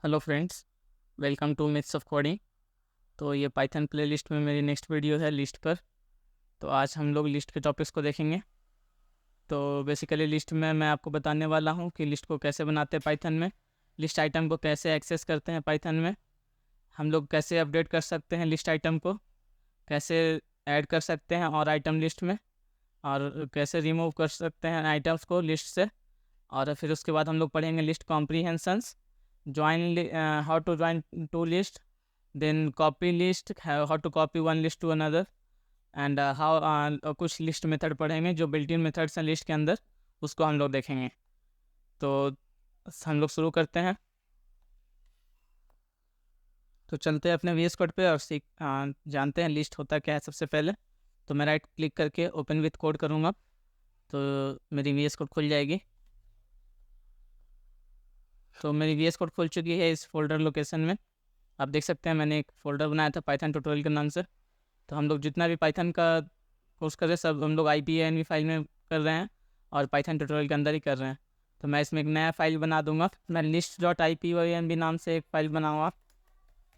Hello friends, welcome to myths of coding. तो ये Python playlist में मेरी नेक्स्ट वीडियो है लिस्ट पर। तो आज हम लोग लिस्ट के टॉपिक्स को देखेंगे। तो बेसिकली लिस्ट में मैं आपको बताने वाला हूँ कि लिस्ट को कैसे बनाते हैं पाइथन में, लिस्ट आइटम को कैसे एक्सेस करते हैं पाइथन में, हम लोग कैसे अपडेट कर सकते हैं लिस्ट आइटम को, कैसे ऐड कर सकते हैं और आइटम लिस्ट में, और कैसे रिमूव कर सकते हैं आइटम्स को लिस्ट से। और फिर उसके बाद हम लोग पढ़ेंगे list comprehensions, join how to join two list, then copy list, how to copy one list to another, and how कुछ लिस्ट मेथड पढ़ेंगे जो बिल्ट इन मेथड्स हैं लिस्ट के अंदर, उसको हम लोग देखेंगे। तो हम लोग शुरू करते हैं। तो चलते हैं अपने VS कोड पे और जानते हैं लिस्ट होता क्या है। सबसे पहले तो मैं राइट क्लिक करके ओपन विथ कोड करूँगा तो मेरी VS कोड खुल जाएगी। तो मेरी VS कोड खुल चुकी है इस फोल्डर लोकेशन में। आप देख सकते हैं मैंने एक फ़ोल्डर बनाया था पाइथन ट्यूटोरियल के नाम से। तो हम लोग जितना भी पाइथन का कोर्स कर रहे हैं सब हम लोग IPANV फाइल में कर रहे हैं और पाइथन ट्यूटोरियल के अंदर ही कर रहे हैं। तो मैं इसमें एक नया फाइल बना दूंगा। मैं list.ipynb नाम से एक फ़ाइल बनाऊँगा,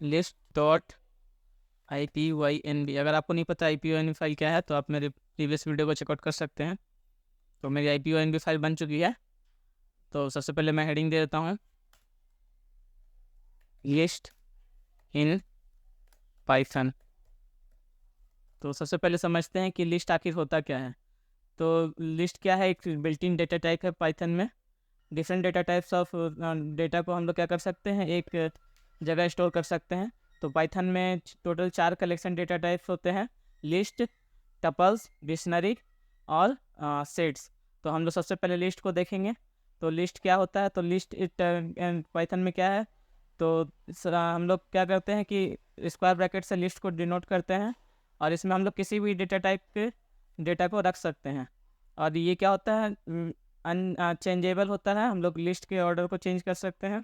list.ipynb। अगर आपको नहीं पता IPYNB फाइल क्या है तो आप मेरे प्रीवियस वीडियो को चेकआउट कर सकते हैं। तो मेरी IPYNB फाइल बन चुकी है। तो सबसे पहले मैं हेडिंग दे देता हूँ, लिस्ट इन पाइथन। तो सबसे पहले समझते हैं कि लिस्ट आखिर होता क्या है। तो लिस्ट क्या है, एक बिल्ट इन डेटा टाइप है पाइथन में। Different data types of data को हम लोग क्या कर सकते हैं, एक जगह स्टोर कर सकते हैं। तो पाइथन में टोटल 4 कलेक्शन डेटा टाइप्स होते हैं, लिस्ट, टपल्स, डिक्शनरी और सेट्स। तो हम लोग सबसे पहले लिस्ट को देखेंगे। तो लिस्ट क्या होता है, तो लिस्ट पाइथन में क्या है, तो हम लोग क्या करते हैं कि स्क्वायर ब्रैकेट से लिस्ट को डिनोट करते हैं और इसमें हम लोग किसी भी डेटा टाइप के डेटा को रख सकते हैं। और ये क्या होता है, चेंजेबल होता है, हम लोग लिस्ट के ऑर्डर को चेंज कर सकते हैं।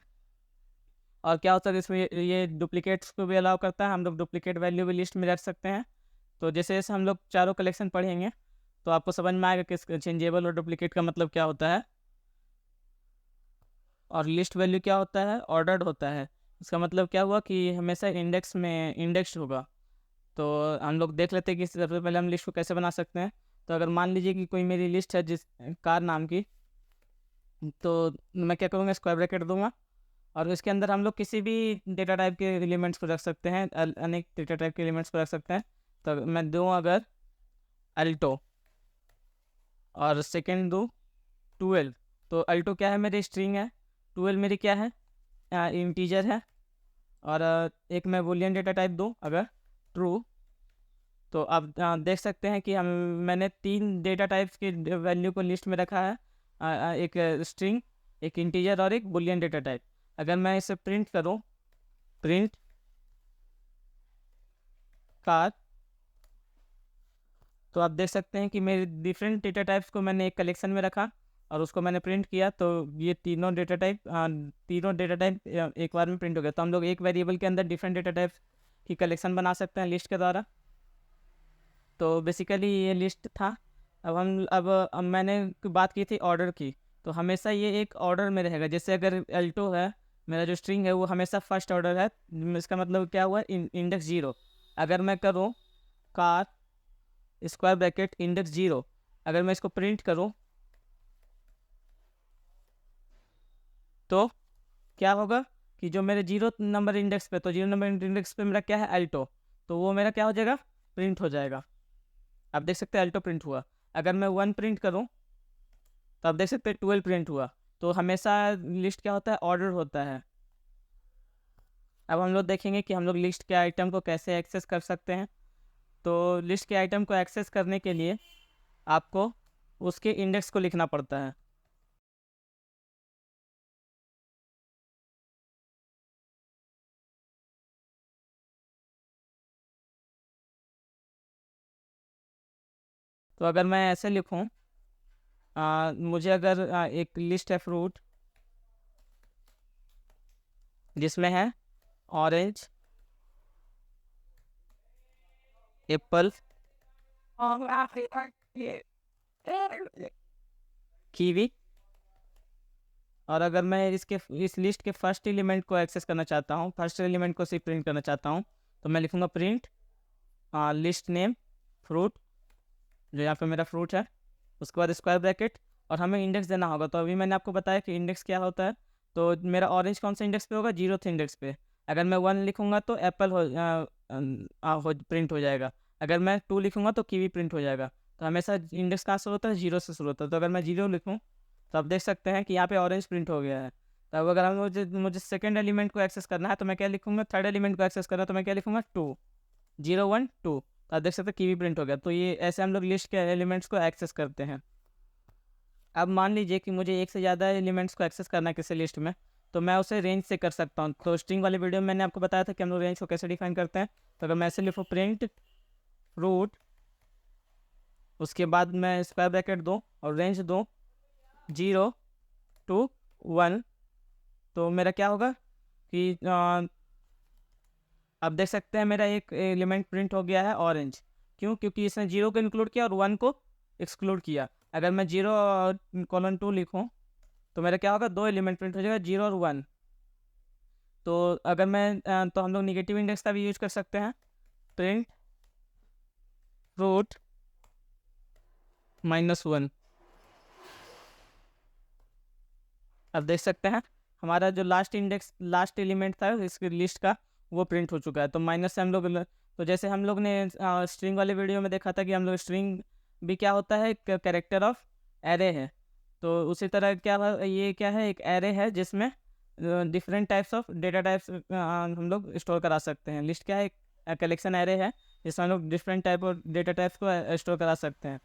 और क्या होता है इसमें ये डुप्लीकेट्स को भी अलाउ करता है, हम लोग डुप्लीकेट वैल्यू भी लिस्ट में रख सकते हैं। तो जैसे जैसे हम लोग चारों कलेक्शन पढ़ेंगे तो आपको समझ में आएगा कि चेंजेबल और डुप्लीकेट का मतलब क्या होता है। और लिस्ट वैल्यू क्या होता है, ऑर्डर्ड होता है। इसका मतलब क्या हुआ कि हमेशा इंडेक्स में इंडेक्स होगा। तो हम लोग देख लेते हैं कि सबसे पहले हम लिस्ट को कैसे बना सकते हैं। तो अगर मान लीजिए कि कोई मेरी लिस्ट है जिस कार नाम की, तो मैं क्या करूँगा, स्क्वायर ब्रैकेट दूंगा और इसके अंदर हम लोग किसी भी डेटा टाइप के एलिमेंट्स को रख सकते हैं, अनेक डेटा टाइप के एलिमेंट्स को रख सकते हैं। तो मैं दूँ अगर अल्टो और सेकेंड दूँ 12, तो अल्टो क्या है, मेरी स्ट्रिंग है, 12 मेरी क्या है, इंटीजर है। और एक मैं बूलियन डेटा टाइप दूँ अगर ट्रू, तो आप देख सकते हैं कि मैंने 3 डेटा टाइप्स की वैल्यू को लिस्ट में रखा है, एक स्ट्रिंग, एक इंटीजर और एक बूलियन डेटा टाइप। अगर मैं इसे प्रिंट करूं, प्रिंट कार, तो आप देख सकते हैं कि मेरे डिफरेंट डेटा टाइप्स को मैंने एक कलेक्शन में रखा और उसको मैंने प्रिंट किया। तो ये तीनों डेटा टाइप एक बार में प्रिंट हो गया। तो हम लोग एक वेरिएबल के अंदर डिफरेंट डेटा टाइप्स की कलेक्शन बना सकते हैं लिस्ट के द्वारा। तो बेसिकली ये लिस्ट था। अब मैंने बात की थी ऑर्डर की, तो हमेशा ये एक ऑर्डर में रहेगा। जैसे अगर अल्टो है, मेरा जो स्ट्रिंग है वो हमेशा फर्स्ट ऑर्डर है। इसका मतलब क्या हुआ, इंडेक्स 0। अगर मैं करूँ कार स्क्वायर ब्रैकेट इंडेक्स 0, अगर मैं इसको प्रिंट करूँ तो क्या होगा कि जो मेरे 0 नंबर इंडेक्स पे, तो 0 नंबर इंडेक्स पे मेरा क्या है, अल्टो, तो वो मेरा क्या हो जाएगा, प्रिंट हो जाएगा। आप देख सकते हैं अल्टो प्रिंट हुआ। अगर मैं 1 प्रिंट करूँ तो आप देख सकते हैं 12 प्रिंट हुआ। तो हमेशा लिस्ट क्या होता है, ऑर्डर होता है। अब हम लोग देखेंगे कि हम लोग लिस्ट के आइटम को कैसे एक्सेस कर सकते हैं। तो लिस्ट के आइटम को एक्सेस करने के लिए आपको उसके इंडेक्स को लिखना पड़ता है। तो अगर मैं ऐसे लिखूँ, मुझे अगर एक लिस्ट है फ्रूट जिसमें है ऑरेंज, एप्पल, कीवी और अगर मैं इस लिस्ट के फर्स्ट एलिमेंट को एक्सेस करना चाहता हूँ, फर्स्ट एलिमेंट को सिर्फ प्रिंट करना चाहता हूँ, तो मैं लिखूँगा प्रिंट लिस्ट नेम फ्रूट, जो यहाँ पे मेरा फ्रूट है, उसके बाद स्क्वायर ब्रैकेट, और हमें इंडेक्स देना होगा। तो अभी मैंने आपको बताया कि इंडेक्स क्या होता है। तो मेरा ऑरेंज कौन सा इंडेक्स पे होगा? 0th इंडेक्स पे। अगर मैं 1 लिखूँगा तो एप्पल प्रिंट हो जाएगा। अगर मैं 2 लिखूँगा तो कीवी प्रिंट हो जाएगा। तो हमेशा इंडेक्स कहाँ से होता है? 0 से शुरू होता है। तो अगर मैं 0 लिखूँ तो आप देख सकते हैं कि यहाँ पे ऑरेंज प्रिंट हो गया है। तो अब अगर मुझे सेकंड एलिमेंट को एक्सेस करना है तो मैं क्या लिखूँगा? थर्ड एलिमेंट को एक्सेस करना है तो मैं क्या लिखूँगा? 2, 0, 1, 2। तो आप देख सकते हैं कीवी प्रिंट हो गया। तो ये ऐसे हम लोग लिस्ट के एलिमेंट्स को एक्सेस करते हैं। अब मान लीजिए कि मुझे एक से ज़्यादा एलिमेंट्स को एक्सेस करना है किसी लिस्ट में, तो मैं उसे रेंज से कर सकता हूँ। तो स्ट्रिंग वाले वीडियो में मैंने आपको बताया था कि हम लोग रेंज को कैसे डिफाइन करते हैं। तो अगर मैं ऐसे लिखूँ प्रिंट फ्रूट, उसके बाद मैं स्क्वायर ब्रैकेट दूँ और रेंज दूँ 0 to 1, तो मेरा क्या होगा कि आप देख सकते हैं मेरा एक एलिमेंट प्रिंट हो गया है ऑरेंज। क्यों? क्योंकि इसने 0 को इंक्लूड किया और 1 को एक्सक्लूड किया। अगर मैं 0:2 लिखूँ तो मेरा क्या होगा? 2 एलिमेंट प्रिंट हो जाएगा, 0 और 1। तो अगर मैं तो हम लोग निगेटिव इंडेक्स का भी यूज कर सकते हैं, प्रिंट फ्रूट -1। अब देख सकते हैं हमारा जो लास्ट एलिमेंट था इसकी लिस्ट का, वो प्रिंट हो चुका है। तो माइनस से हम लोग तो जैसे हम लोग ने स्ट्रिंग वाले वीडियो में देखा था कि हम लोग स्ट्रिंग भी क्या होता है? कैरेक्टर ऑफ एरे है। तो उसी तरह ये क्या है? एक एरे है जिसमें different types of data types हम लोग स्टोर करा सकते हैं। लिस्ट क्या है? एक कलेक्शन एरे है जिसमें हम लोग different type of data types को स्टोर करा सकते हैं।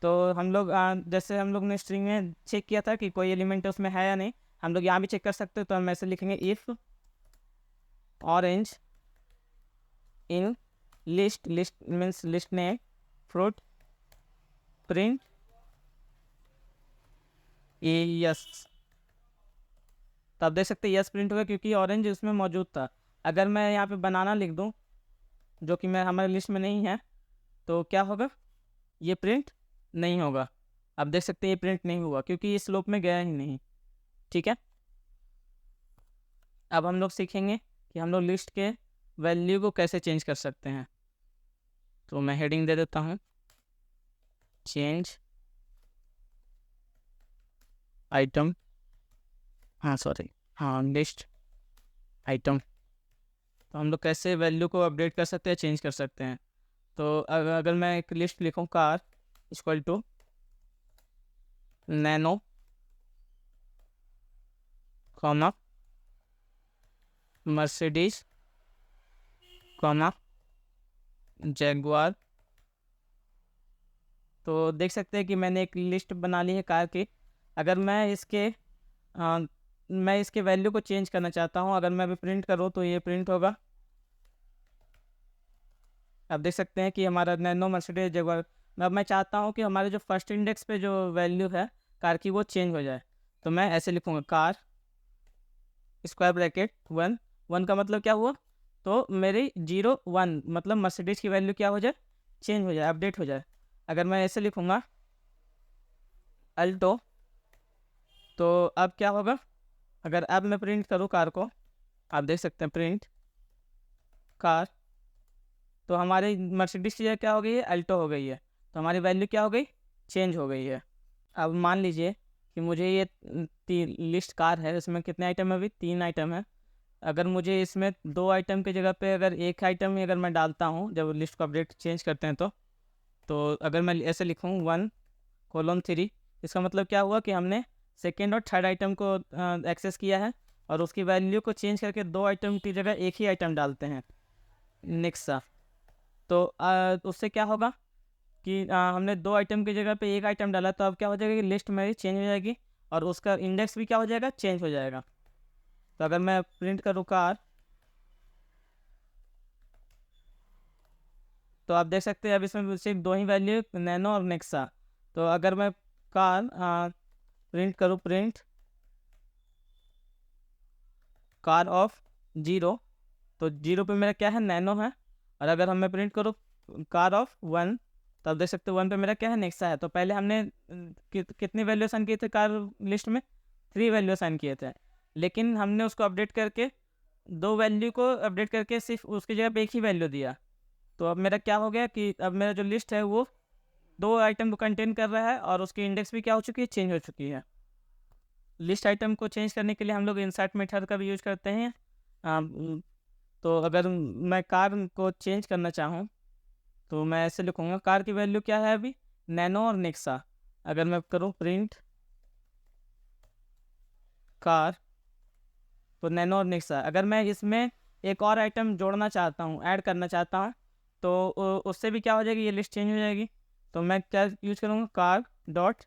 तो हम लोग जैसे हम लोग ने स्ट्रिंग में चेक किया था कि कोई एलिमेंट उसमें है या नहीं, हम लोग यहाँ भी चेक कर सकते हैं। तो हम ऐसे लिखेंगे if orange in list means list name fruit print yes. तो आप देख सकते हैं यस प्रिंट होगा क्योंकि ऑरेंज उसमें मौजूद था। अगर मैं यहाँ पे बनाना लिख दूँ जो कि मैं हमारे लिस्ट में नहीं है, तो क्या होगा? ये प्रिंट नहीं होगा। आप देख सकते हैं ये प्रिंट नहीं हुआ क्योंकि इस स्लोप में गया ही नहीं। ठीक है, अब हम लोग सीखेंगे कि हम लोग लिस्ट के वैल्यू को कैसे चेंज कर सकते हैं। तो मैं हेडिंग दे देता हूँ, चेंज आइटम, लिस्ट आइटम। तो हम लोग कैसे वैल्यू को अपडेट कर सकते हैं, चेंज कर सकते हैं। तो अगर मैं एक लिस्ट लिखूँ car equal to Nano comma Mercedes comma Jaguar, तो देख सकते हैं कि मैंने एक लिस्ट बना ली है कार की। अगर मैं इसके वैल्यू को चेंज करना चाहता हूँ, अगर मैं अभी प्रिंट करूँ तो ये प्रिंट होगा। आप देख सकते हैं कि हमारा नैनो मर्सिडीज जगुआर। अब मैं चाहता हूँ कि हमारे जो फर्स्ट इंडेक्स पे जो वैल्यू है कार की वो चेंज हो जाए। तो मैं ऐसे लिखूँगा कार स्क्वायर ब्रैकेट 1। 1 का मतलब क्या हुआ? तो मेरी 0, 1 मतलब मर्सिडीज की वैल्यू क्या हो जाए? चेंज हो जाए, अपडेट हो जाए। अगर मैं ऐसे लिखूँगा अल्टो, तो अब क्या होगा? अगर अब मैं प्रिंट करूँ कार को, आप देख सकते हैं प्रिंट कार, तो हमारी मर्सिडीज की जगह क्या हो गई है? अल्टो हो गई है। तो हमारी वैल्यू क्या हो गई? चेंज हो गई है। अब मान लीजिए कि मुझे ये लिस्ट कार है, इसमें कितने आइटम है? अभी 3 आइटम है। अगर मुझे इसमें 2 आइटम की जगह पे अगर 1 आइटम ही अगर मैं डालता हूँ जब लिस्ट को अपडेट चेंज करते हैं तो अगर मैं ऐसे लिखूँ 1:3, इसका मतलब क्या हुआ कि हमने सेकेंड और थर्ड आइटम को एक्सेस किया है और उसकी वैल्यू को चेंज करके 2 आइटम की जगह 1 ही आइटम डालते हैं नेक्स्ट सा। तो उससे क्या होगा कि हमने 2 आइटम की जगह पे 1 आइटम डाला, तो अब क्या हो जाएगा कि लिस्ट मेरी चेंज हो जाएगी और उसका इंडेक्स भी क्या हो जाएगा? चेंज हो जाएगा। तो अगर मैं प्रिंट करूँ कार, तो आप देख सकते हैं अब इसमें सिर्फ 2 ही वैल्यू, नैनो और नेक्सा। तो अगर मैं कार प्रिंट करूँ प्रिंट कार ऑफ 0, तो 0 पे मेरा क्या है? नैनो है। और अगर हम मैं प्रिंट करूँ कार ऑफ 1, तो आप देख सकते हो 1 पे मेरा क्या है? नेक्सा है। तो पहले हमने कितनी वैल्यू असाइन की थी कार लिस्ट में? 3 वैल्यू असाइन किए थे, लेकिन हमने उसको अपडेट करके 2 वैल्यू को अपडेट करके सिर्फ उसकी जगह पे एक ही वैल्यू दिया। तो अब मेरा क्या हो गया कि अब मेरा जो लिस्ट है वो 2 आइटम को कंटेन कर रहा है और उसकी इंडेक्स भी क्या हो चुकी है, चेंज हो चुकी है। लिस्ट आइटम को चेंज करने के लिए हम लोग इंसर्ट मेथड का भी यूज करते हैं। तो अगर मैं कार को चेंज करना चाहूँ तो मैं ऐसे लिखूँगा, कार की वैल्यू क्या है अभी, नैनो और नेक्सा। अगर मैं करूँ प्रिंट कार तो नैनो और नेक्सा, अगर मैं इसमें एक और आइटम जोड़ना चाहता हूँ, ऐड करना चाहता हूँ, तो उससे भी क्या हो जाएगी, ये लिस्ट चेंज हो जाएगी। तो मैं क्या यूज करूँगा, कार डॉट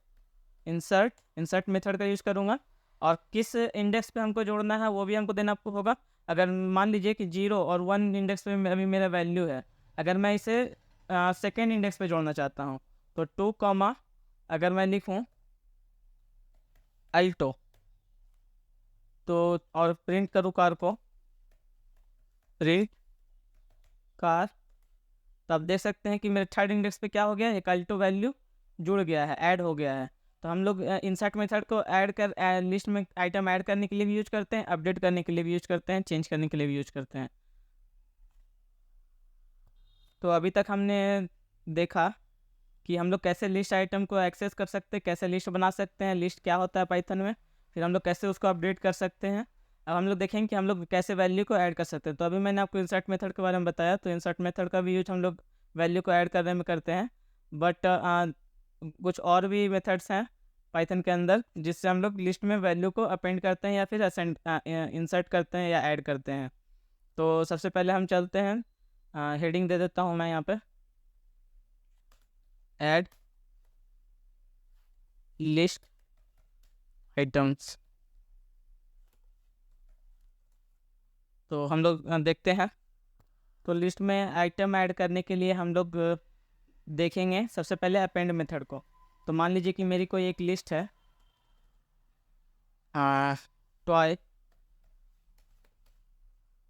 इंसर्ट मेथड का यूज़ करूँगा, और किस इंडेक्स पे हमको जोड़ना है वो भी हमको देना होगा। अगर मान लीजिए कि 0 और 1 इंडेक्स पे अभी मेरा वैल्यू है, अगर मैं इसे सेकेंड इंडेक्स पे जोड़ना चाहता हूँ तो 2 कॉमा, अगर मैं लिखूँ अल्टो तो, और प्रिंट करूँ कार को, प्रिंट कार, तो आप देख सकते हैं कि मेरे थर्ड इंडेक्स पे क्या हो गया, एक अल्टो वैल्यू जुड़ गया है, ऐड हो गया है। तो हम लोग इंसर्ट मेथड को ऐड कर लिस्ट में आइटम ऐड करने के लिए भी यूज करते हैं, अपडेट करने के लिए भी यूज करते हैं, चेंज करने के लिए भी यूज करते हैं। तो अभी तक हमने देखा कि हम लोग कैसे लिस्ट आइटम को एक्सेस कर सकते हैं, कैसे लिस्ट बना सकते हैं, लिस्ट क्या होता है पाइथन में, फिर हम लोग कैसे उसको अपडेट कर सकते हैं। अब हम लोग देखेंगे कि हम लोग कैसे वैल्यू को ऐड कर सकते हैं। तो अभी मैंने आपको इंसर्ट मेथड के बारे में बताया, तो इंसर्ट मेथड का भी यूज हम लोग वैल्यू को ऐड करने में करते हैं, बट कुछ और भी मेथड्स हैं पाइथन के अंदर जिससे हम लोग लिस्ट में वैल्यू को अपेंड करते हैं या फिर असेंड इंसर्ट करते हैं या ऐड करते हैं। तो सबसे पहले हम चलते हैं, हेडिंग दे देता हूँ मैं यहाँ पे, ऐड लिस्ट आइटम्स। तो हम लोग देखते हैं, तो लिस्ट में आइटम ऐड करने के लिए हम लोग देखेंगे सबसे पहले अपेंड मेथड को। तो मान लीजिए कि मेरी कोई एक लिस्ट है, टॉय,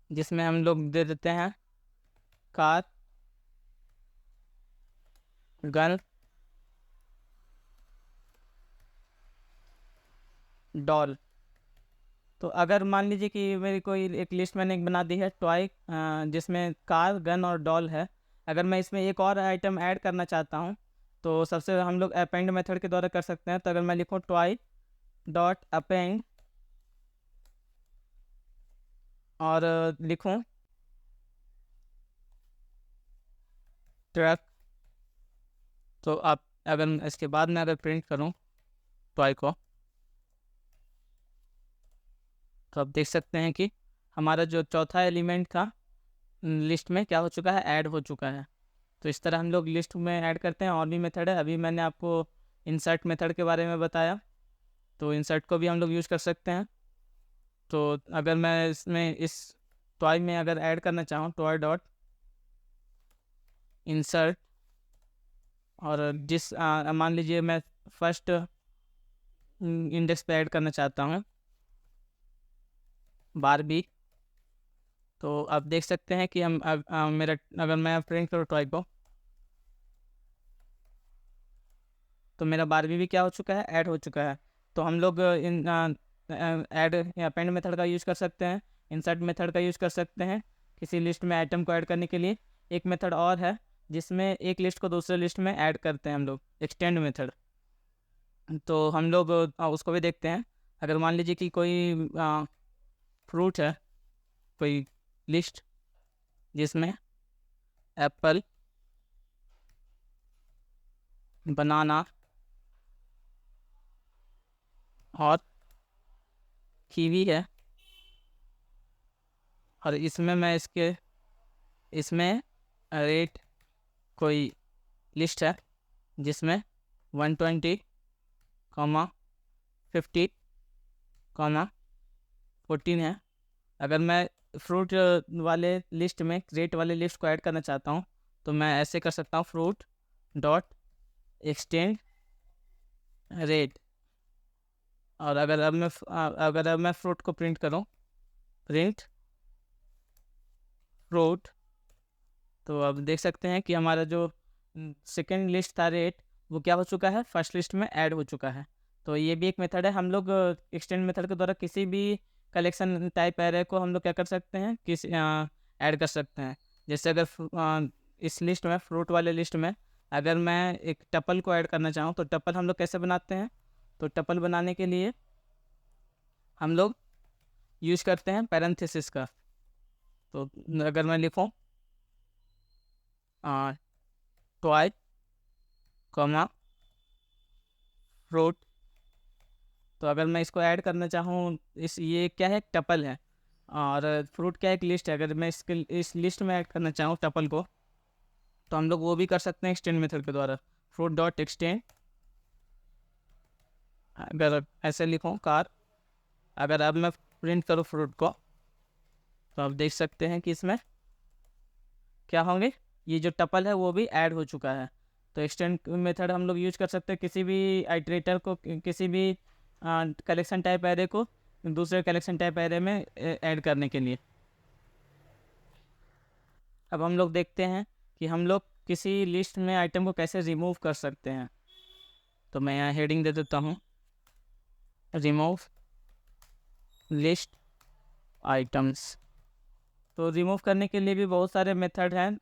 जिसमें हम लोग दे देते हैं कार, गन, डॉल। तो अगर मान लीजिए कि मेरी कोई एक लिस्ट मैंने एक बना दी है टॉय, जिसमें कार, गन और डॉल है, अगर मैं इसमें एक और आइटम ऐड करना चाहता हूँ तो सबसे हम लोग अपेंड मेथड के द्वारा कर सकते हैं। तो अगर मैं लिखूँ टॉय डॉट अपेंड और लिखूँ ट्रक, तो आप अगर इसके बाद में अगर प्रिंट करूँ टॉय को, तो आप देख सकते हैं कि हमारा जो चौथा एलिमेंट था लिस्ट में क्या हो चुका है, ऐड हो चुका है। तो इस तरह हम लोग लिस्ट में ऐड करते हैं। और भी मेथड है, अभी मैंने आपको इंसर्ट मेथड के बारे में बताया, तो इंसर्ट को भी हम लोग यूज़ कर सकते हैं। तो अगर मैं इसमें इस टॉय में अगर ऐड करना चाहूँ, टॉय डॉट इंसर्ट, और जिस मान लीजिए मैं फर्स्ट इंडेक्स पे ऐड करना चाहता हूँ बारबी, तो आप देख सकते हैं कि हम मेरा अगर मैं प्रिंट करूँ टॉय को, तो मेरा बारबी भी क्या हो चुका है, ऐड हो चुका है। तो हम लोग इन ऐड या अपेंड मेथड का यूज़ कर सकते हैं, इंसर्ट मेथड का यूज़ कर सकते हैं किसी लिस्ट में आइटम को ऐड करने के लिए। एक मेथड और है जिसमें एक लिस्ट को दूसरे लिस्ट में ऐड करते हैं हम लोग, एक्सटेंड मेथड। तो हम लोग उसको भी देखते हैं। अगर मान लीजिए कि कोई फ्रूट है, कोई लिस्ट जिसमें एप्पल, बनाना और कीवी है, और इसमें मैं इसमें रेट कोई लिस्ट है जिसमें 120, 50, 14 है। अगर मैं फ्रूट वाले लिस्ट में रेट वाले लिस्ट को ऐड करना चाहता हूँ तो मैं ऐसे कर सकता हूँ, फ्रूट डॉट एक्सटेंड रेट। और अगर अब मैं फ्रूट को प्रिंट करूँ, प्रिंट फ्रूट, तो अब देख सकते हैं कि हमारा जो सेकंड लिस्ट था रेट, वो क्या हो चुका है, फर्स्ट लिस्ट में ऐड हो चुका है। तो ये भी एक मेथड है। हम लोग एक्सटेंड मेथड के द्वारा किसी भी कलेक्शन टाइप एरे को हम लोग क्या कर सकते हैं, ऐड कर सकते हैं। जैसे अगर इस लिस्ट में, फ्रूट वाले लिस्ट में अगर मैं एक टपल को ऐड करना चाहूँ तो टपल हम लोग कैसे बनाते हैं? तो टपल बनाने के लिए हम लोग यूज करते हैं पैरेंथेसिस का। तो अगर मैं लिखूँ टॉय कॉमा फ्रूट, तो अगर मैं इसको ऐड करना चाहूँ, ये क्या है, टपल है, और फ्रूट क्या एक लिस्ट है। अगर मैं इस लिस्ट में ऐड करना चाहूँ टपल को, तो हम लोग वो भी कर सकते हैं एक्सटेंड मेथड के द्वारा। फ्रूट डॉट एक्सटेंड, अगर ऐसे लिखूँ कार, अगर अब मैं प्रिंट करूँ फ्रूट को, तो आप देख सकते हैं कि इसमें क्या होंगे, ये जो टपल है वो भी ऐड हो चुका है। तो एक्सटेंड मेथड हम लोग यूज कर सकते हैं किसी भी आइटरेटर को, किसी भी कलेक्शन टाइप एरे को दूसरे कलेक्शन टाइप एरे में ऐड करने के लिए। अब हम लोग देखते हैं कि हम लोग किसी लिस्ट में आइटम को कैसे रिमूव कर सकते हैं। तो मैं यहाँ हेडिंग दे देता हूँ, रिमूव लिस्ट आइटम्स। तो रिमूव करने के लिए भी बहुत सारे मेथड हैं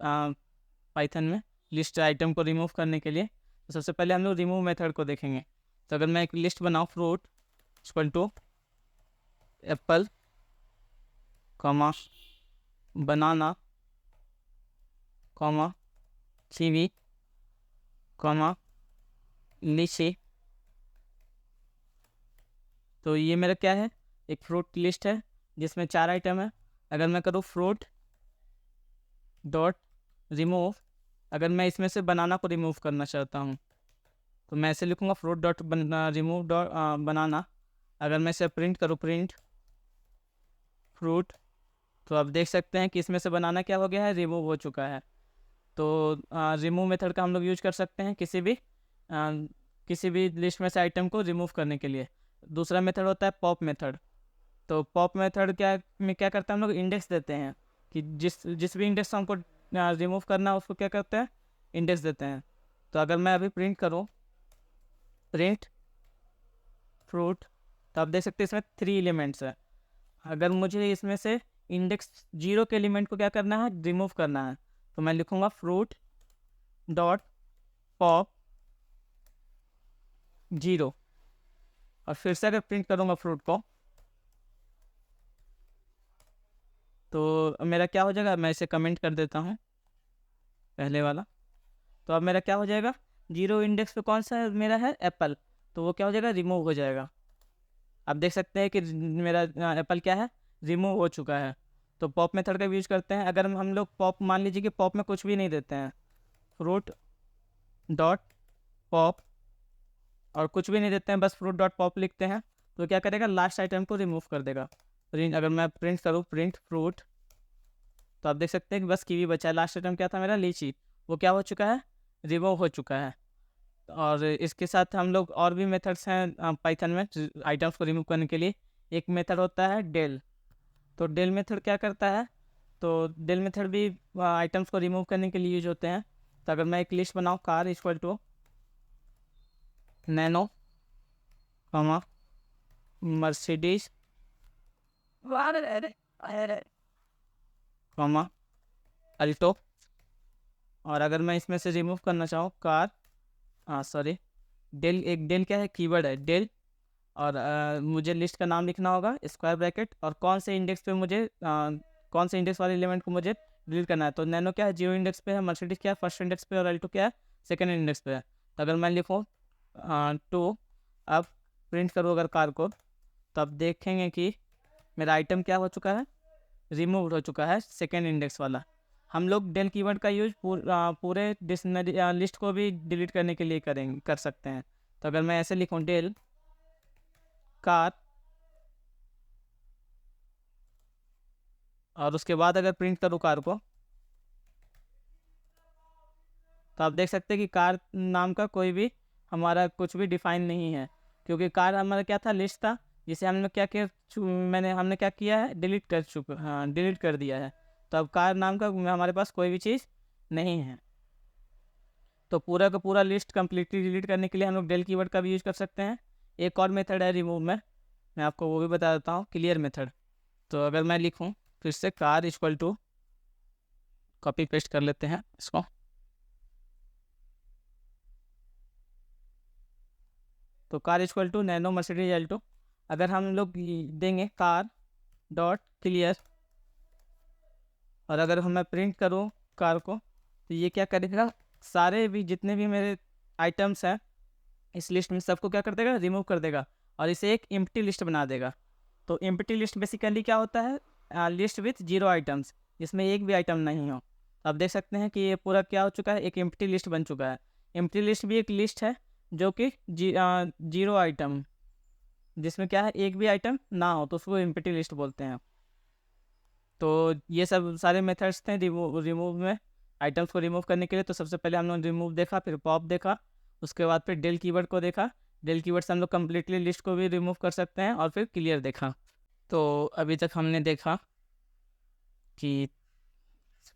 पाइथन में लिस्ट आइटम को रिमूव करने के लिए। तो सबसे पहले हम लोग रिमूव मेथड को देखेंगे। तो अगर मैं एक लिस्ट बनाऊँ, fruit equal to apple comma banana comma kiwi comma lychee, तो ये मेरा क्या है, एक फ्रूट लिस्ट है जिसमें 4 आइटम है। अगर मैं करूँ फ्रूट डॉट रिमूव, अगर मैं इसमें से बनाना को रिमूव करना चाहता हूँ तो मैं ऐसे लिखूँगा फ्रूट डॉट रिमूव डॉट बनाना। अगर मैं इसे प्रिंट करूँ, प्रिंट फ्रूट, तो आप देख सकते हैं कि इसमें से बनाना क्या हो गया है, रिमूव हो चुका है। तो रिमूव मेथड का हम लोग यूज कर सकते हैं किसी भी लिस्ट में से आइटम को रिमूव करने के लिए। दूसरा मेथड होता है पॉप मेथड। तो पॉप मेथड क्या करते हैं, हम लोग इंडेक्स देते हैं कि जिस भी इंडेक्स हमको रिमूव करना है उसको क्या करते हैं, इंडेक्स देते हैं। तो अगर मैं अभी प्रिंट करूँ, प्रिंट फ्रूट, तो आप देख सकते हैं इसमें 3 एलिमेंट्स है। अगर मुझे इसमें से इंडेक्स 0 के एलिमेंट को क्या करना है, रिमूव करना है, तो मैं लिखूँगा फ्रूट डॉट पॉप 0, और फिर से अगर प्रिंट करूँगा फ्रूट को, तो मेरा क्या हो जाएगा, मैं इसे कमेंट कर देता हूँ पहले वाला। तो अब मेरा क्या हो जाएगा, 0 इंडेक्स पे कौन सा मेरा है, एप्पल, तो वो क्या हो जाएगा, रिमूव हो जाएगा। आप देख सकते हैं कि मेरा एप्पल क्या है, रिमूव हो चुका है। तो पॉप मेथड का यूज करते हैं। अगर हम लोग पॉप, मान लीजिए कि पॉप में कुछ भी नहीं देते हैं, फ्रूट डॉट पॉप और कुछ भी नहीं देते हैं, बस फ्रूट डॉट पॉप लिखते हैं, तो क्या करेगा, लास्ट आइटम को रिमूव कर देगा। प्रिंट, अगर मैं प्रिंट करूँ प्रिंट फ्रूट, तो आप देख सकते हैं कि बस कीवी बचा है। लास्ट आइटम क्या था मेरा, लीची, वो क्या हो चुका है, रिमूव हो चुका है। और इसके साथ हम लोग और भी मेथड्स हैं पाइथन में आइटम्स को रिमूव करने के लिए। एक मेथड होता है डेल। तो डेल मेथड क्या करता है, तो डेल मेथड भी आइटम्स को रिमूव करने के लिए यूज होते हैं। तो अगर मैं एक लिस्ट बनाऊँ, car equal to Nano comma Mercedes comma Alto, और अगर मैं इसमें से रिमूव करना चाहूँ कार, सॉरी, डेल, एक डेल क्या है, कीवर्ड है डेल, और मुझे लिस्ट का नाम लिखना होगा स्क्वायर ब्रैकेट, और कौन से इंडेक्स पे मुझे कौन से इंडेक्स वाले एलिमेंट को मुझे डिलीट करना है। तो नैनो क्या है, 0 इंडेक्स पे है, मर्सिडीज क्या है, फर्स्ट इंडेक्स पे, और अल्टो क्या है, सेकंड इंडेक्स पे है। तो अगर मैं लिखूँ 2, अब प्रिंट करूँ अगर कार को, तो आप देखेंगे कि मेरा आइटम क्या हो चुका है, रिमूव हो चुका है, सेकेंड इंडेक्स वाला। हम लोग डेल कीवर्ड का यूज पूरे डिक्शनरी लिस्ट को भी डिलीट करने के लिए कर सकते हैं। तो अगर मैं ऐसे लिखूँ डेल कार, और उसके बाद अगर प्रिंट करूँ कार को, तो आप देख सकते हैं कि कार नाम का कोई भी हमारा कुछ भी डिफाइन नहीं है, क्योंकि कार हमारा क्या था, लिस्ट था, जिसे हमने क्या किया, हमने क्या किया है, डिलीट कर दिया है। तो अब कार नाम का हमारे पास कोई भी चीज़ नहीं है। तो पूरा का पूरा लिस्ट कम्प्लीटली डिलीट करने के लिए हम लोग डेल कीवर्ड का भी यूज़ कर सकते हैं। एक और मेथड है रिमूव में, मैं आपको वो भी बता देता हूँ, क्लियर मेथड। तो अगर मैं लिखूँ फिर से car equal to, copy paste कर लेते हैं इसको, तो car equal to Nano Mercedes Alto. अगर हम लोग देंगे कार डॉट क्लियर, और अगर हम मैं प्रिंट करूँ कार को, तो ये क्या करेगा, सारे भी जितने भी मेरे आइटम्स हैं इस लिस्ट में सबको क्या कर देगा, रिमूव कर देगा, और इसे एक एम्प्टी लिस्ट बना देगा। तो एम्प्टी लिस्ट बेसिकली क्या होता है, लिस्ट विथ 0 आइटम्स, जिसमें एक भी आइटम नहीं हो। आप देख सकते हैं कि ये पूरा क्या हो चुका है, एक एम्प्टी लिस्ट बन चुका है। एम्प्टी लिस्ट भी एक लिस्ट है जो कि 0 आइटम, जिसमें क्या है, एक भी आइटम ना हो, तो उसको एम्प्टी लिस्ट बोलते हैं। तो ये सब सारे मेथड्स थे रिमूव में, आइटम्स को रिमूव करने के लिए। तो सबसे पहले हम लोग रिमूव देखा, फिर पॉप देखा, उसके बाद फिर डेल कीवर्ड को देखा। डेल कीवर्ड से हम लोग कम्प्लीटली लिस्ट को भी रिमूव कर सकते हैं, और फिर क्लियर देखा। तो अभी तक हमने देखा कि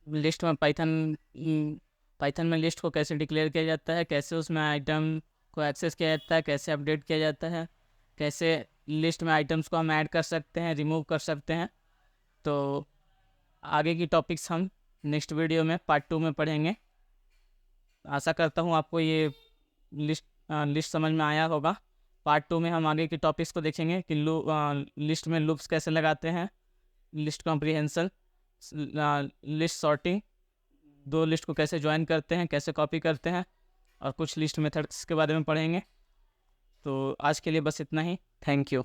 लिस्ट में पाइथन में लिस्ट को कैसे डिक्लेयर किया जाता है, कैसे उसमें आइटम को एक्सेस किया जाता है, कैसे अपडेट किया जाता है, कैसे लिस्ट में आइटम्स को हम ऐड कर सकते हैं, रिमूव कर सकते हैं। तो आगे की टॉपिक्स हम नेक्स्ट वीडियो में पार्ट 2 में पढ़ेंगे। आशा करता हूँ आपको ये लिस्ट समझ में आया होगा। पार्ट 2 में हम आगे की टॉपिक्स को देखेंगे कि लिस्ट में लूप्स कैसे लगाते हैं, लिस्ट कॉम्प्रिहेंशन, लिस्ट सॉर्टिंग, दो लिस्ट को कैसे ज्वाइन करते हैं, कैसे कॉपी करते हैं, और कुछ लिस्ट मेथड्स के बारे में पढ़ेंगे। तो आज के लिए बस इतना ही। Thank you.